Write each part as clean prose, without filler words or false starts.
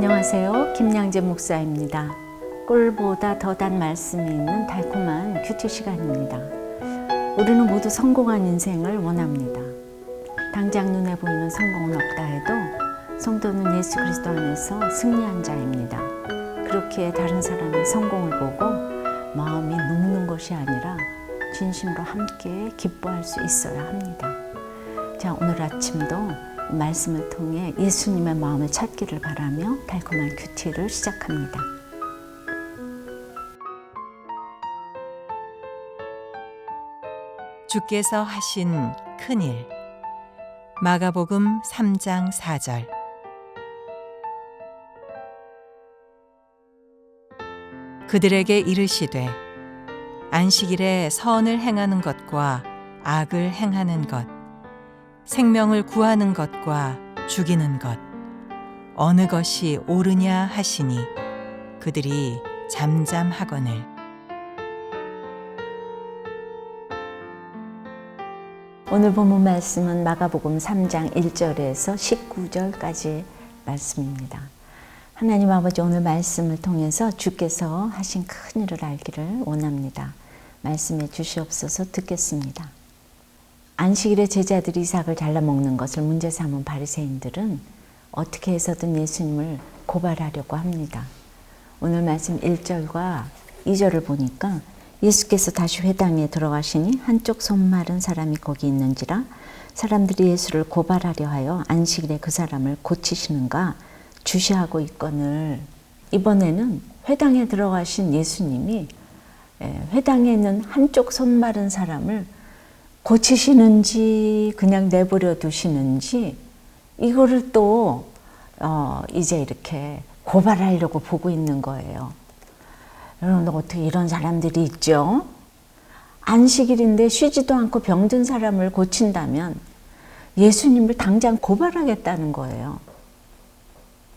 안녕하세요. 김양재 목사입니다. 꿀보다 더 단 말씀이 있는 달콤한 큐티 시간입니다. 우리는 모두 성공한 인생을 원합니다. 당장 눈에 보이는 성공은 없다 해도 성도는 예수 그리스도 안에서 승리한 자입니다. 그렇기에 다른 사람의 성공을 보고 마음이 녹는 것이 아니라 진심으로 함께 기뻐할 수 있어야 합니다. 자, 오늘 아침도 말씀을 통해 예수님의 마음을 찾기를 바라며 달콤한 큐티를 시작합니다. 주께서 하신 큰일. 마가복음 3장 4절. 그들에게 이르시되 안식일에 선을 행하는 것과 악을 행하는 것, 생명을 구하는 것과 죽이는 것, 어느 것이 옳으냐 하시니 그들이 잠잠하거늘. 오늘 본문 말씀은 마가복음 3장 1절에서 19절까지 말씀입니다. 하나님 아버지, 오늘 말씀을 통해서 주께서 하신 큰 일을 알기를 원합니다. 말씀해 주시옵소서. 듣겠습니다. 안식일에 제자들이 이삭을 잘라 먹는 것을 문제 삼은 바리새인들은 어떻게 해서든 예수님을 고발하려고 합니다. 오늘 말씀 1절과 2절을 보니까 예수께서 다시 회당에 들어가시니 한쪽 손 마른 사람이 거기 있는지라 사람들이 예수를 고발하려 하여 안식일에 그 사람을 고치시는가 주시하고 있거늘. 이번에는 회당에 들어가신 예수님이 회당에 있는 한쪽 손 마른 사람을 고치시는지 그냥 내버려 두시는지 이거를 또 이제 이렇게 고발하려고 보고 있는 거예요. 여러분, 어떻게 이런 사람들이 있죠? 안식일인데 쉬지도 않고 병든 사람을 고친다면 예수님을 당장 고발하겠다는 거예요.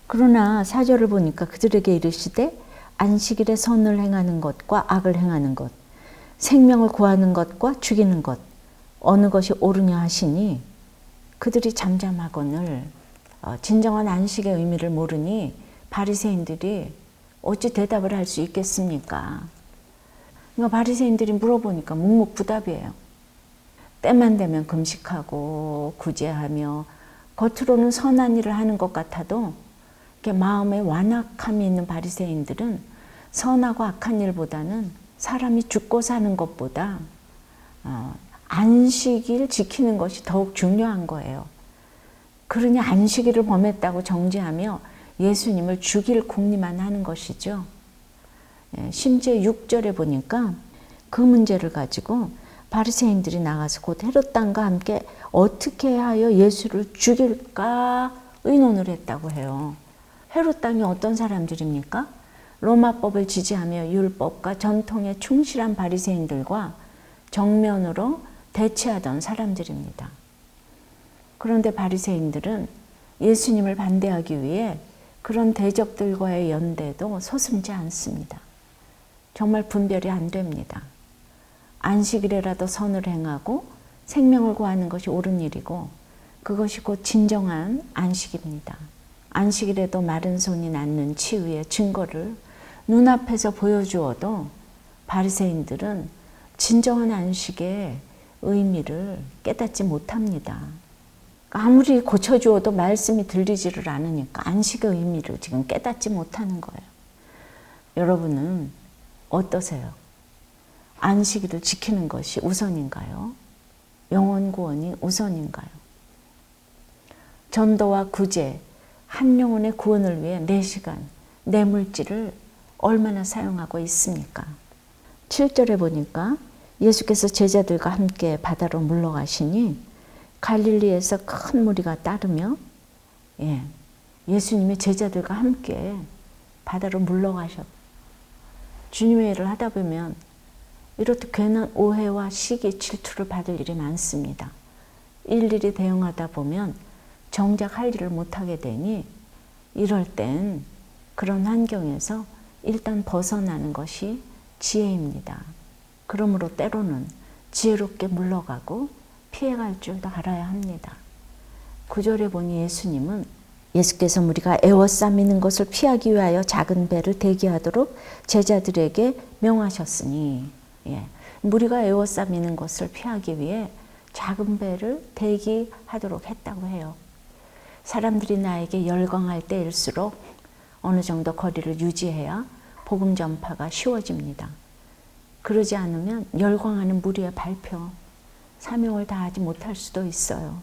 그러나 4절을 보니까 그들에게 이르시되 안식일에 선을 행하는 것과 악을 행하는 것, 생명을 구하는 것과 죽이는 것, 어느 것이 옳으냐 하시니 그들이 잠잠하거늘. 진정한 안식의 의미를 모르니 바리새인들이 어찌 대답을 할 수 있겠습니까? 그러니까 바리새인들이 물어보니까 묵묵부답이에요. 때만 되면 금식하고 구제하며 겉으로는 선한 일을 하는 것 같아도 이렇게 마음에 완악함이 있는 바리새인들은 선하고 악한 일보다는 사람이 죽고 사는 것보다 안식일 지키는 것이 더욱 중요한 거예요. 그러니 안식일을 범했다고 정죄하며 예수님을 죽일 궁리만 하는 것이죠. 심지어 6절에 보니까 그 문제를 가지고 바리새인들이 나가서 곧 헤롯 당과 함께 어떻게 하여 예수를 죽일까 의논을 했다고 해요. 헤롯 당이 어떤 사람들입니까? 로마법을 지지하며 율법과 전통에 충실한 바리새인들과 정면으로 대치하던 사람들입니다. 그런데 바리새인들은 예수님을 반대하기 위해 그런 대적들과의 연대도 서슴지 않습니다. 정말 분별이 안 됩니다. 안식일에라도 선을 행하고 생명을 구하는 것이 옳은 일이고 그것이 곧 진정한 안식입니다. 안식일에도 마른 손이 낫는 치유의 증거를 눈앞에서 보여주어도 바리새인들은 진정한 안식의 의미를 깨닫지 못합니다. 아무리 고쳐주어도 말씀이 들리지를 않으니까 안식의 의미를 지금 깨닫지 못하는 거예요. 여러분은 어떠세요? 안식일을 지키는 것이 우선인가요? 영혼 구원이 우선인가요? 전도와 구제, 한 영혼의 구원을 위해 내 시간, 내 물질을 얼마나 사용하고 있습니까? 7절에 보니까 예수께서 제자들과 함께 바다로 물러가시니 갈릴리에서 큰 무리가 따르며 예수님이 제자들과 함께 바다로 물러가셨고, 주님의 일을 하다 보면 이렇게 괜한 오해와 시기, 질투를 받을 일이 많습니다. 일일이 대응하다 보면 정작 할 일을 못하게 되니 이럴 땐 그런 환경에서 일단 벗어나는 것이 지혜입니다. 그러므로 때로는 지혜롭게 물러가고 피해갈 줄도 알아야 합니다. 9절에 보니 예수님은 예수께서 무리가 에워싸미는 것을 피하기 위하여 작은 배를 대기하도록 제자들에게 명하셨으니, 무리가 에워싸미는 것을 피하기 위해 작은 배를 대기하도록 했다고 해요. 사람들이 나에게 열광할 때일수록 어느 정도 거리를 유지해야 복음 전파가 쉬워집니다. 그러지 않으면 열광하는 무리의 발표, 사명을 다하지 못할 수도 있어요.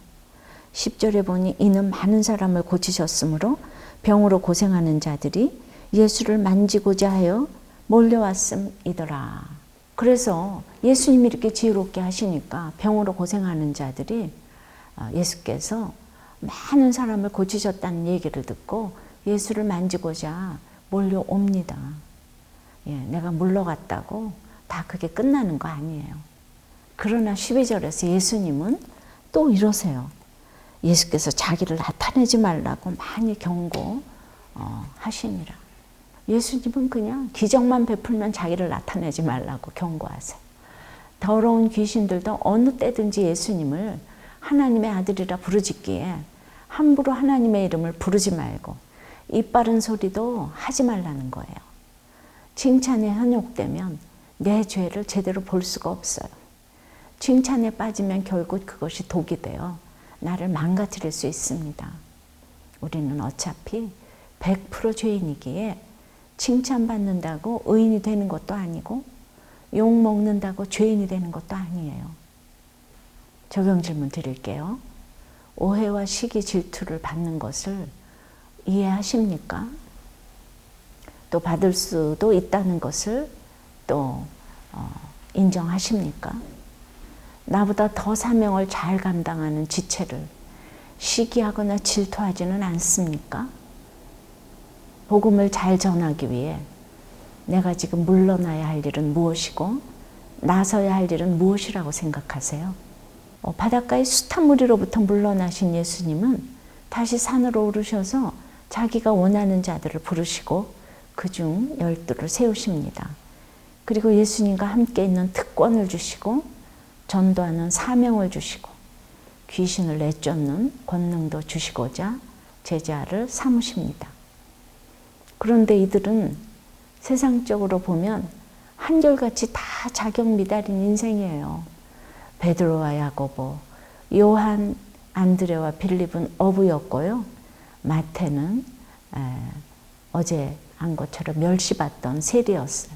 10절에 보니 이는 많은 사람을 고치셨으므로 병으로 고생하는 자들이 예수를 만지고자 하여 몰려왔음이더라. 그래서 예수님이 이렇게 지혜롭게 하시니까 병으로 고생하는 자들이 예수께서 많은 사람을 고치셨다는 얘기를 듣고 예수를 만지고자 몰려옵니다. 내가 물러갔다고 다 그게 끝나는 거 아니에요. 그러나 12절에서 예수님은 또 이러세요. 예수께서 자기를 나타내지 말라고 많이 경고하시니라. 예수님은 그냥 기적만 베풀면 자기를 나타내지 말라고 경고하세요. 더러운 귀신들도 어느 때든지 예수님을 하나님의 아들이라 부르짖기에 함부로 하나님의 이름을 부르지 말고 입 바른 소리도 하지 말라는 거예요. 칭찬에 현혹되면 내 죄를 제대로 볼 수가 없어요. 칭찬에 빠지면 결국 그것이 독이 되어 나를 망가뜨릴 수 있습니다. 우리는 어차피 100% 죄인이기에 칭찬받는다고 의인이 되는 것도 아니고 욕 먹는다고 죄인이 되는 것도 아니에요. 적용 질문 드릴게요. 오해와 시기 질투를 받는 것을 이해하십니까? 또 받을 수도 있다는 것을 또 인정하십니까? 나보다 더 사명을 잘 감당하는 지체를 시기하거나 질투하지는 않습니까? 복음을 잘 전하기 위해 내가 지금 물러나야 할 일은 무엇이고 나서야 할 일은 무엇이라고 생각하세요? 바닷가의 숱한 무리로부터 물러나신 예수님은 다시 산으로 오르셔서 자기가 원하는 자들을 부르시고 그중 12를 세우십니다. 그리고 예수님과 함께 있는 특권을 주시고 전도하는 사명을 주시고 귀신을 내쫓는 권능도 주시고자 제자를 삼으십니다. 그런데 이들은 세상적으로 보면 한결같이 다 자격 미달인 인생이에요. 베드로와 야고보, 요한, 안드레와 빌립은 어부였고요. 마태는 어제 한 것처럼 멸시받던 세리였어요.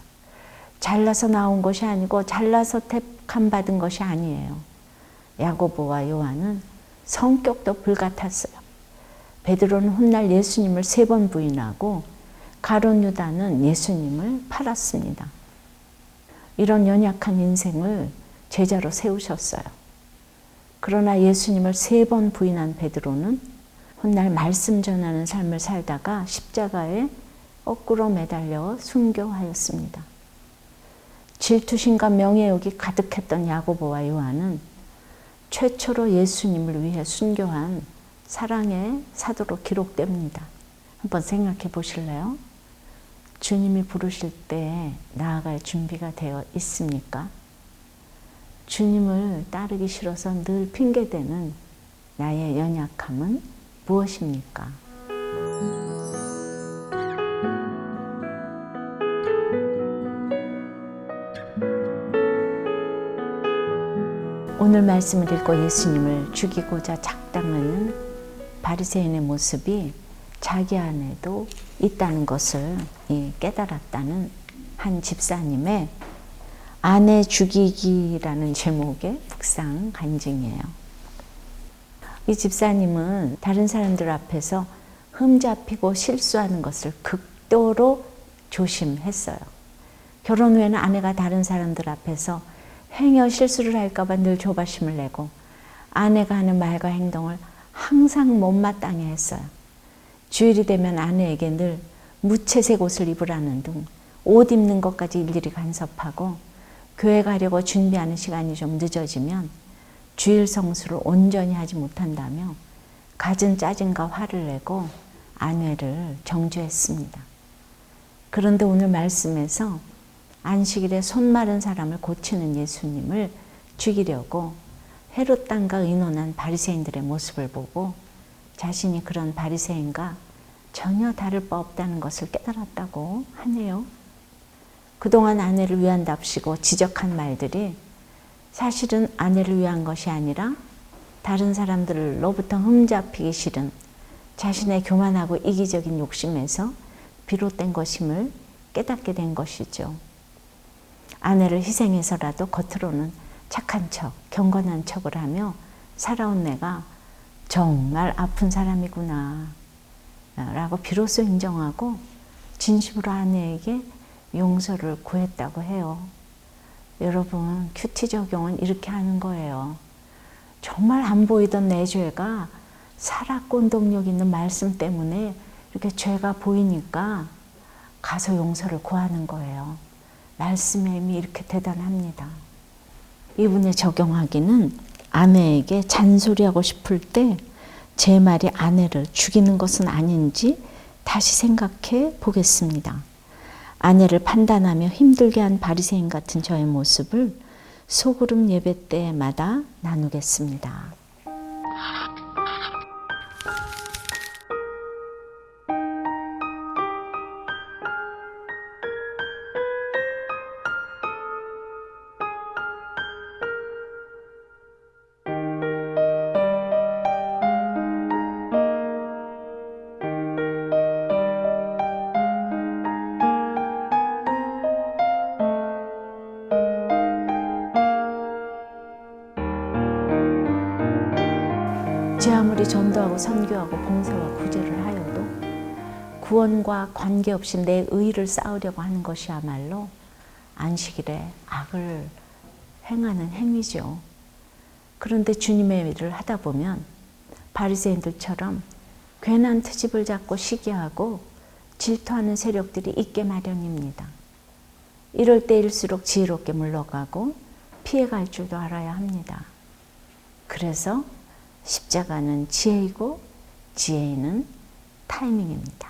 잘나서 나온 것이 아니고 잘나서 택함 받은 것이 아니에요. 야고보와 요한은 성격도 불같았어요. 베드로는 훗날 예수님을 3번 부인하고 가룟 유다는 예수님을 팔았습니다. 이런 연약한 인생을 제자로 세우셨어요. 그러나 예수님을 3번 부인한 베드로는 훗날 말씀 전하는 삶을 살다가 십자가에 거꾸로 매달려 순교하였습니다. 질투심과 명예욕이 가득했던 야고보와 요한은 최초로 예수님을 위해 순교한 사랑의 사도로 기록됩니다. 한번 생각해 보실래요? 주님이 부르실 때 나아갈 준비가 되어 있습니까? 주님을 따르기 싫어서 늘 핑계대는 나의 연약함은 무엇입니까? 오늘 말씀을 읽고 예수님을 죽이고자 작당하는 바리새인의 모습이 자기 안에도 있다는 것을 깨달았다는 한 집사님의 아내 죽이기라는 제목의 묵상 간증이에요. 이 집사님은 다른 사람들 앞에서 흠잡히고 실수하는 것을 극도로 조심했어요. 결혼 후에는 아내가 다른 사람들 앞에서 행여 실수를 할까 봐 늘 조바심을 내고 아내가 하는 말과 행동을 항상 못마땅해 했어요. 주일이 되면 아내에게 늘 무채색 옷을 입으라는 등 옷 입는 것까지 일일이 간섭하고 교회 가려고 준비하는 시간이 좀 늦어지면 주일 성수를 온전히 하지 못한다며 갖은 짜증과 화를 내고 아내를 정죄했습니다. 그런데 오늘 말씀에서 안식일에 손 마른 사람을 고치는 예수님을 죽이려고 헤롯 땅과 의논한 바리새인들의 모습을 보고 자신이 그런 바리새인과 전혀 다를 바 없다는 것을 깨달았다고 하네요. 그동안 아내를 위한답시고 지적한 말들이 사실은 아내를 위한 것이 아니라 다른 사람들로부터 흠잡히기 싫은 자신의 교만하고 이기적인 욕심에서 비롯된 것임을 깨닫게 된 것이죠. 아내를 희생해서라도 겉으로는 착한 척, 경건한 척을 하며 살아온 내가 정말 아픈 사람이구나 라고 비로소 인정하고 진심으로 아내에게 용서를 구했다고 해요. 여러분, 큐티 적용은 이렇게 하는 거예요. 정말 안 보이던 내 죄가 살아꼰동력 있는 말씀 때문에 이렇게 죄가 보이니까 가서 용서를 구하는 거예요. 말씀의 힘이 이렇게 대단합니다. 이분에 적용하기는 아내에게 잔소리하고 싶을 때 제 말이 아내를 죽이는 것은 아닌지 다시 생각해 보겠습니다. 아내를 판단하며 힘들게 한 바리새인 같은 저의 모습을 소그룹 예배 때마다 나누겠습니다. 제 아무리 전도하고 선교하고 봉사와 구제를 하여도 구원과 관계없이 내 의의를 쌓으려고 하는 것이야말로 안식일에 악을 행하는 행위죠. 그런데 주님의 일을 하다 보면 바리새인들처럼 괜한 트집을 잡고 시기하고 질투하는 세력들이 있게 마련입니다. 이럴 때일수록 지혜롭게 물러가고 피해갈 줄도 알아야 합니다. 그래서 십자가는 지혜이고 지혜는 타이밍입니다.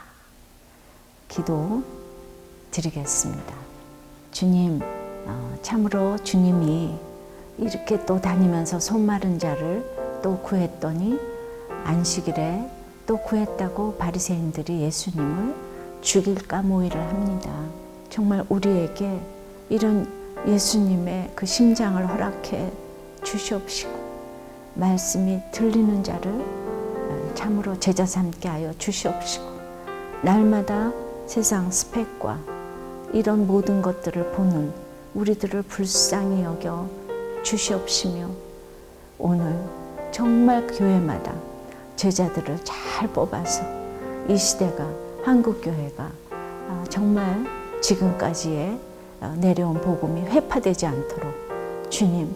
기도 드리겠습니다. 주님, 참으로 주님이 이렇게 또 다니면서 손마른 자를 또 구했더니 안식일에 또 구했다고 바리새인들이 예수님을 죽일까 모의를 합니다. 정말 우리에게 이런 예수님의 그 심장을 허락해 주시옵시고 말씀이 들리는 자를 참으로 제자 삼게 하여 주시옵시고 날마다 세상 스펙과 이런 모든 것들을 보는 우리들을 불쌍히 여겨 주시옵시며 오늘 정말 교회마다 제자들을 잘 뽑아서 이 시대가 한국교회가 정말 지금까지의 내려온 복음이 회파되지 않도록 주님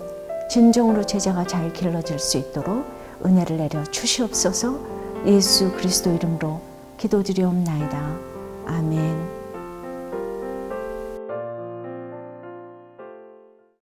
진정으로 제자가 잘 길러질 수 있도록 은혜를 내려 주시옵소서. 예수 그리스도 이름으로 기도드리옵나이다.